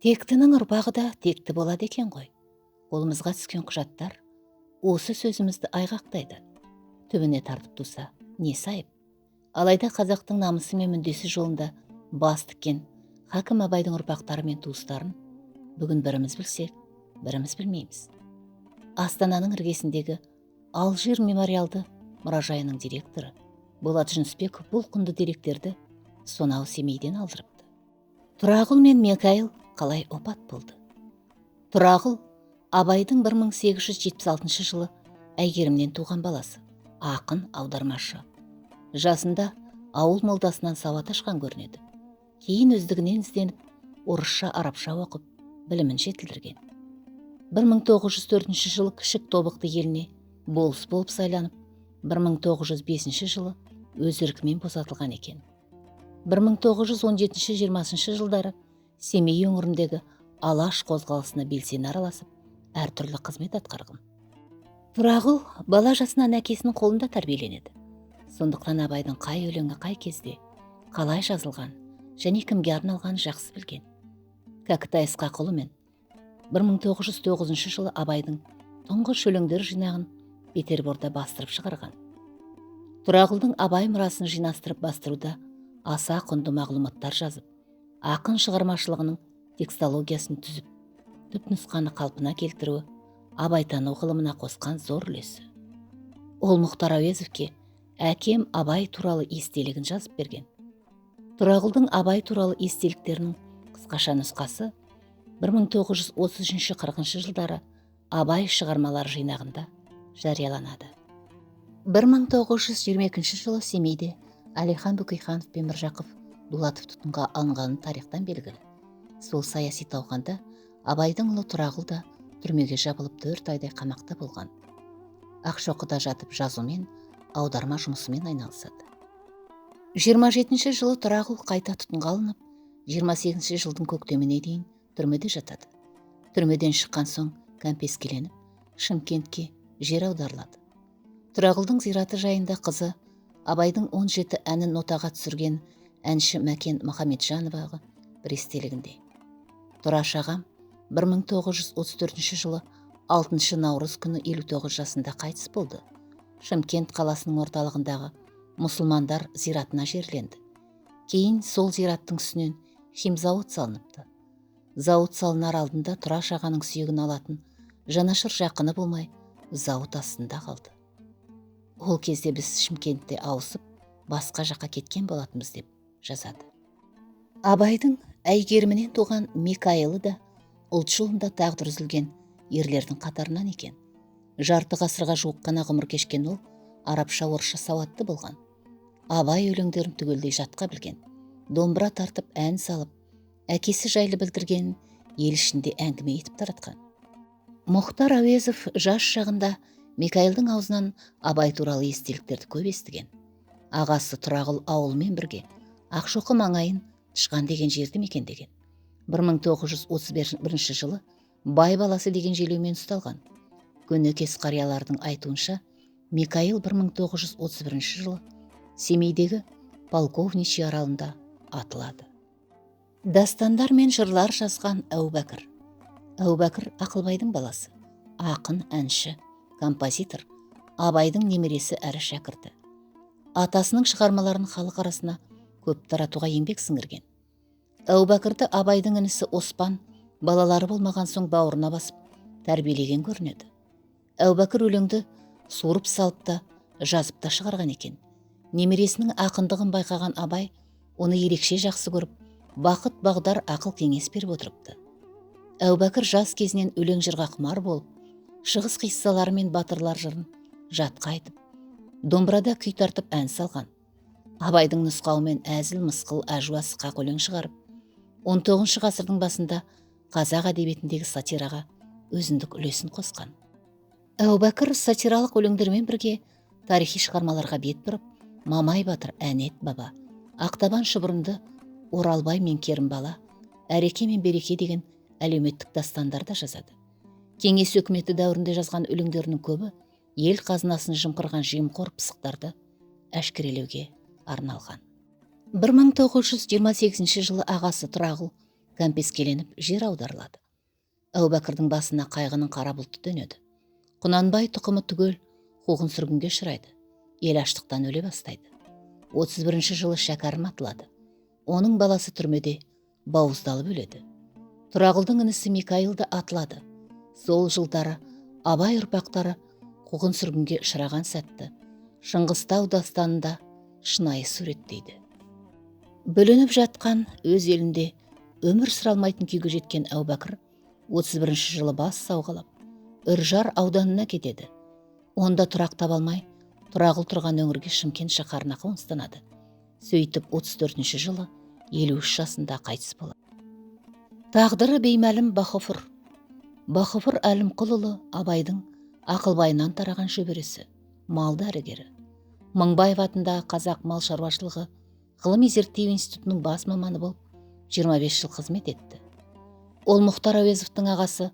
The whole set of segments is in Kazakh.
Тектінің ұрпағы да текті болады екен ғой. Қолымызға түскен құжаттар осы сөзімізді айғақтайды. Түбіне тартып туса, несі айып? Алайда қазақтың намысы мен мүддесі жолында бас тіккен Хакім Абайдың ұрпақтары мен туыстарын бүгін біріміз білсек, біріміз білмейміз. Астананың іргесіндегі Алжир мемориалды мұражайының директоры Болат Жүнісбеков бұл құнды деректерді сонау Семейден алдырыпты. Тұрағұл мен Микаил қалай опат болды? Тұрағұл Абайдың 1876 жылы Әйгерімнен туған баласы, ақын, аудармашы. Жасында ауыл молдасынан сауат ашқан көрінеді. Кейін өздігінен ізденіп, орысша, арабша оқып, білімін жетілдірген. 1904 жылы Кішік Тобықты еліне болыс болып сайланып, 1905 жылы өз еркімен босатылған екен. 1917-20 жылдары Семей өңіріндегі Алаш қозғалысына белсене араласып, әртүрлі қызмет атқарған. Тұрағұл бала жасынан әкесінің қолында тәрбиеленеді. Сондықтан Абайдың қай өлеңі қай кезде, қалай жазылған және кімге арналған жақсы білген. Кәкітай Ысқақұлы мен 1909 жылы Абайдың тұңғыш өлеңдер жинағын Петерборда бастырып шығарған. Тұрағұлдың Абай мұрасын жинастырып бастыруда аса құнды мағлұматтар жазып, ақын шығармашылығының текстологиясын түзіп, түпнұсқаны қалпына келтіруі абайтану ғылымына қосқан зор үлесі. Ол Мұхтар Әуезовке әкем Абай туралы естелігін жазып берген. Тұрағұлдың Абай туралы естеліктерінің қысқаша нұсқасы 1930-40 жылдары Абай шығармалар жинағында жарияланады. 1922 жылы Семейде Әлихан Бөкейханов пен Міржақып Дулатов тұтқынға алынғаны тарихтан белгілі. Сол саяси науқанда Абайдың ұлы Тұрағұл да түрмеге жабылып 4 айдай қамақта болған. Ақшоқыда жатып жазумен, аударма жұмысымен айналысады. 27 жылы Тұрағұл қайта тұтқынға алынып, 28 жылдың көктеміне дейін түрмеде жатады. Түрмеден шыққан соң кәмпескеленіп, Шымкентке жер аударылады. Тұрағұлдың зираты жайында қызы Абайдың 17 әнін нотаға түсірген әнші Мәкен Мұхамеджановаға бір естелігінде: Тұраш ағам 1934 жылы 6 наурыз күні 59 жасында қайтыс болды. Шымкент қаласының орталығындағы мұсылмандар зиратына жерленді. Кейін сол зираттың үстінен химзауыт салыныпты. Зауыт салынар алдында Тұраш ағаның сүйегін алатын жанашыр жақыны болмай, зауыт астында қалды. Ол кезде біз Шымкентте ауысып, басқа жаққа кеткен болатынбыз деп жазады. Абайдың Әйгерімінен туған Микаилы да ұлт жолында тағдыр үзілген ерлердің қатарынан екен. Жарты ғасырға жуық қана ғұмыр кешкен ол арабша, орысша сауатты болған. Абай өлеңдерін түгелдей жатқа білген. Домбыра тартып ән салып, әкесі жайлы білдіргенін ел ішінде әңгіме етіп таратқан. Мұхтар Әуезов жас шағында Микаилдың аузынан Абай туралы естеліктерді көп естіген. Ағасы Тұрағұл ауылмен бірге Ақшоқы маңайын Тышқан деген жерді мекендеген. 1931 жылы бай баласы деген желеумен ұсталған. Көнекес қариялардың айтуынша, Микаил 1931 жылы Семейдегі Полковничий аралында атылады. Дастандар мен жырлар жазған Әубәкір. Әубәкір Ақылбайдың баласы, ақын, әнші, композитор, Абайдың немересі әрі шәкірті. Атасының шығармаларын халық арасына көп таратуға еңбек сіңірген. Әубәкірді Абайдың інісі Оспан балалары болмаған соң бауырына басып тәрбиелеген көрінеді. Әубәкір өлеңді суырып салып та, жазып та шығарған екен. Немересінің ақындығын байқаған Абай оны ерекше жақсы көріп, бақыт бағдар ақыл кеңес беріп отырыпты. Әубәкір жас кезінен өлең жырға құмар болып, шығыс қиссалары мен батырлар жырын жатқа айтып, домбырада күй тартып ән салған. Абайдың нұсқауымен әзіл, мысқыл, әжуа, сықақ өлең шығарып, 19 ғасырдың басында қазақ әдебиетіндегі сатираға өзіндік үлесін қосқан. Әубәкір сатиралық өлеңдермен бірге тарихи шығармаларға бет бұрып, Мамай батыр, Әнет баба, Ақтабан шұбырынды, Оралбай мен Керімбала, Әреке мен Береке деген әлеуметтік дастандар да жазады. Кеңес өкіметі дәуірінде жазған өлеңдерінің көбі ел қазынасын жымқырған жемқор пысықтарды әшкерелеуге арналған. 1928 жылы ағасы Тұрағұл кәмпескеленіп жер аударылады. Әубәкірдің басына қайғының қара бұлты төнеді. Құнанбай тұқымы түгел қуғын сүргінге ұшырайды. Ел аштықтан өле бастайды. 31 жылы шәкәрім атылады. Оның баласы түрмеде бауыздалып өледі. Тұрағұлдың інісі Микаил да атылады. Сол жылдары Абай ұрпақтары қуғын сүргінге ұшыраған сәтті Шыңғыстау дастанында шынайы суреттейді. Бүлініп жатқан өз елінде өмір сүралмайтын күйге жеткен Әубәкір 31 жылы бас сауғалап Үржар ауданына кетеді. Онда тұрақ таба алмай, Тұрағұл тұрған өңірге Шымкент шаһарына қоныстанады. Сөйтіп 34 жылы 53 жасында қайтыс болады. Тағдыры беймәлім Бахофыр. Бахофыр Әлімқұлұлы Абайдың ақылбайынан тараған шөбересі, мал дәрігері. Мыңбаев атындағы Қазақ мал шаруашылығы ғылыми зерттеу институтының бас маманы болып 25 жыл қызмет етті. Ол Мұхтар Әуезовтің ағасы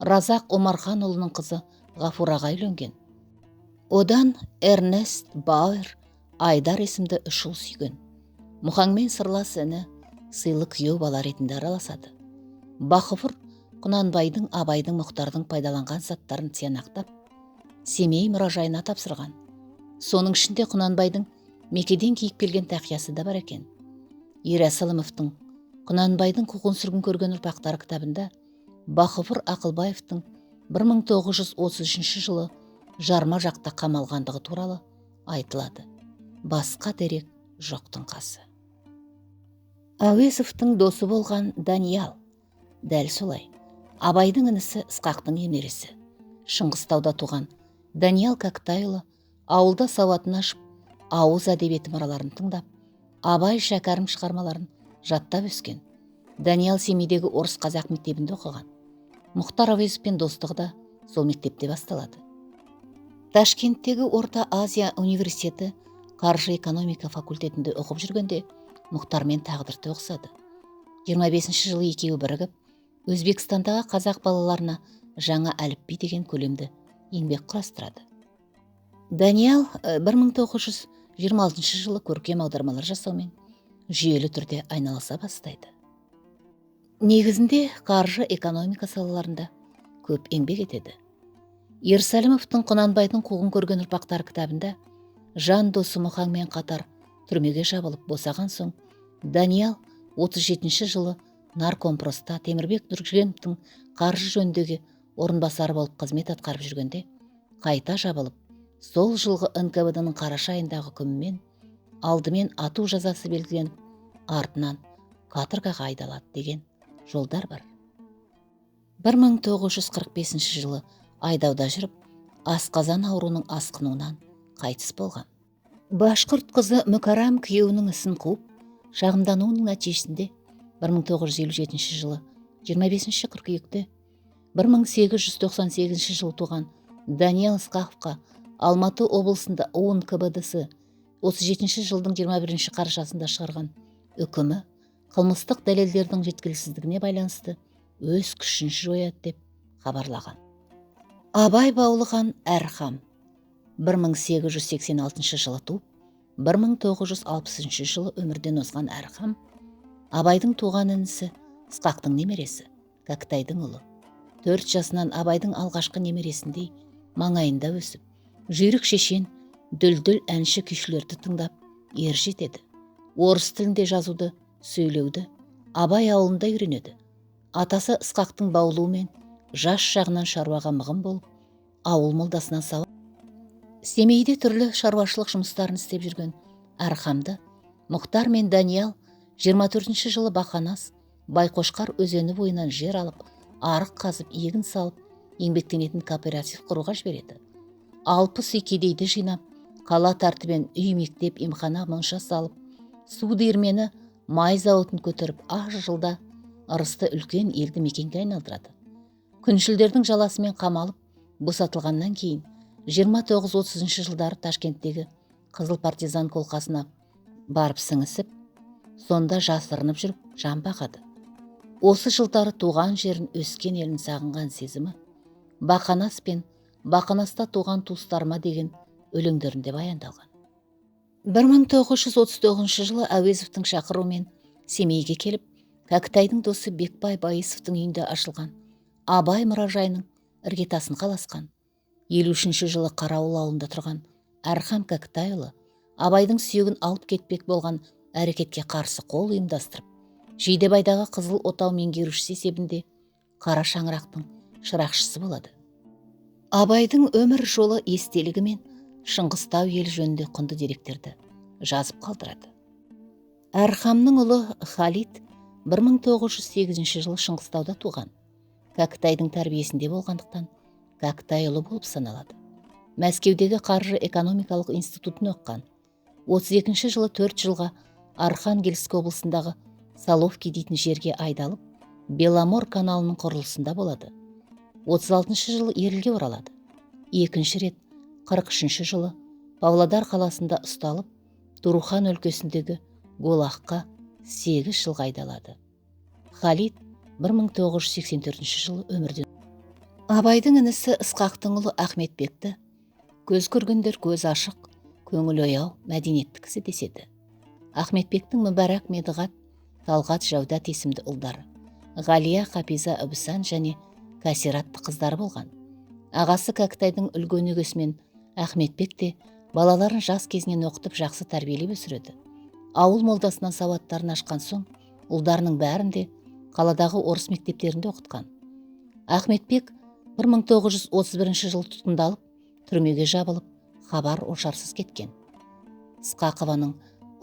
Разақ Омарханұлының қызы Ғафураға үйленген. Одан Эрнест Бауэр Айдар есімді 3 ұл сүйген. Мұхаңмен сырлас іні, сыйлы күйеу бала ретінде араласады. Бахофыр Құнанбайдың, Абайдың, Мұхтардың пайдаланған заттарын тиянақтап, Семей мұражайына тапсырған. Соның ішінде Құнанбайдың Мекеден киіп келген тақиясы да бар екен. Ерасылымовтың Құнанбайдың қуғын сүргін көрген ұрпақтары кітабында Бахофыр Ақылбаевтың 1933 жылы Жарма жақта қамалғандығы туралы айтылады. Басқа дерек жоқтың қасы. Әуезовтың досы болған Даниял дәл солай. Абайдың інісі Ысқақтың немересі. Шыңғыстауда туған Даниял Кәкітайұлы ауылда сауатын ашып, ауыз әдебиеті мұраларын тыңдап, Абай шәкәрім шығармаларын жаттап өскен. Даниял Семейдегі орыс қазақ мектебінде оқыған. Мұхтар Әуезовпен достығы да сол мектепте басталады. Ташкенттегі Орта Азия университеті қаржы экономика факультетінде оқып жүргенде Мұхтармен тағдыры тоғысады. 25 жылы екеуі бірігіп, Өзбекстандағы қазақ балаларына жаңа әліпби деген көлемді еңбек құрастырады. Даниял 1926 жылы көркем аудармалар жасаумен жүйелі түрде айналыса бастайды. Негізінде қаржы экономика салаларында көп еңбек етеді. Ерсәлімовтың Құнанбайдың қуғын көрген ұрпақтар кітабында жан досы Мұхаңмен қатар түрмеге жабылып босаған соң, Даниял 37 жылы наркомпроста Темірбек Нұржігеновтің қаржы жөніндегі орынбасары болып қызмет атқарып жүргенде қайта жабылып, сол жылғы НКВД-ның қараша айындағы үкімімен алдымен ату жазасы белгіленіп, артынан каторгаға айдалады деген жолдар бар. 1945 жылы айдауда жүріп, асқазан ауруының асқынуынан қайтыс болған. Башқұрт қызы Мүкәрәм күйеуінің ісін қуып, шағымдануының нәтижесінде 1957 жылы 25 қыркүйекте 1898 жылы туған Даниял Ысқақовқа Алматы облысында ООН-КБД-сы 37 жылдың 21 қарашасында шығарған үкімі қылмыстық дәлелдердің жеткіліксіздігіне байланысты өз күшін жояды деп хабарлаған. Абай баулыған Әрхам 1886 жылы туып, 1960 жылы өмірден озған Әрхам Абайдың туған інісі, Ысқақтың немересі, Кәкітайдың ұлы. 4 жасынан Абайдың алғашқы немересіндей маңайында өсіп, жүйрік шешен, дүлдүл әнші күйшілерді тыңдап, ер жетеді. Орыс тілінде жазуды, сөйлеуді Абай ауылында үйренеді. Атасы Ысқақтың баулуымен жас жағынан шаруаға мығым болып, ауыл молдасынан сауап, Семейде түрлі шаруашылық жұмыстарын істеп жүрген Әрхамды Мұхтар мен Даниял 24 жылы Бақанас, Байқошқар өзені бойынан жер алып, арық қазып, егін салып, еңбектенетін кооператив құруға жібереді. 60 үй кедейді жинап, қала тәртібен үй, мектеп, емхана, монша салып, су диірмені, май зауытын көтеріп, аз жылда ырысты үлкен елді мекенге айналдырады. Күншілдердің жаласымен қамалып, босатылғаннан кейін 29-30 жылдары Ташкенттегі Қызыл партизан қолқасына барып сіңісіп, сонда жасырынып жүріп жан бақады. Осы жылдары туған жерін, өскен елін сағынған сезімі Бақанас пен Бақанаста туған туыстарыма деген өлеңдерінде баяндалған. 1939 жылы Әуезовтің шақыруымен Семейге келіп, кәкітайдың досы Бекбай Байысовтың үйінде ашылған Абай мұражайының іргетасын қаласқан. 53 жылы Қарауыл ауылында тұрған Әрхам Кәкітайұлы Абайдың сүйегін алып кетпек болған әрекетке қарсы қол ұйымдастырып, Жидебайдағы Қызыл отау меңгерушісі есебінде Қара шаңырақтың шырақшысы болады. Абайдың өмір жолы естелігі мен Шыңғыстау ел жөнінде құнды деректерді жазып қалдырады. Әрхамның ұлы Халид 1908 жылы Шыңғыстауда туған. Кәкітайдың тәрбиесінде болғандықтан Кәкітай ұлы болып саналады. Мәскеудегі қаржы экономикалық институтын оққан. 32 жылы 4 жылға Архангельск облысындағы Соловки дейтін жерге айдалып, Беломор каналының құрылысында болады. 36 жылы Ерілге оралады. Екінші рет 43 жылы Павлодар қаласында ұсталып, Турухан өлкесіндегі Голаққа 8 жылға айдалады. Халид 1984 жылы өмірден. Абайдың інісі Ысқақтың ұлы Ахметбекті көз көргендер көз ашық, көңіл ояу, мәдениетті кісі деседі. Ахметбектің Мүбәрак Медіғат, Талғат Жаудат есімді ұлдары, Ғалия Қапиза Үбісан және Кәсиратты қыздары болған. Ағасы Кәкітайдың үлкен өгесімен Ахметбек те балаларын жас кезінен оқытып жақсы тәрбиелеп өсіреді. Ауыл молдасынан сауаттарын ашқан соң, ұлдарының бәрінде қаладағы орыс мектептерінде оқытқан. Ахметбек 1931 жылы тұтқындалып, түрмеге жабылып, хабар ошарсыз кеткен. Ысқақованың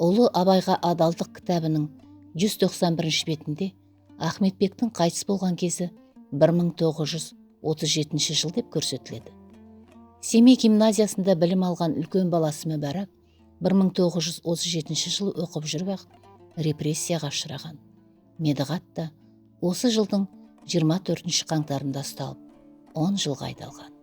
ұлы Абайға адалдық кітабының 191 бетінде Ахметбектің қайтыс болған кезі 1937 жыл деп көрсетіледі. Семей гимназиясында білім алған үлкен баласы Мүбәрак 1937 жылы оқып жүріп ақ репрессияға ұшыраған. Медіғат та осы жылдың 24 қаңтарында ұсталып, 10 жылға айдалған.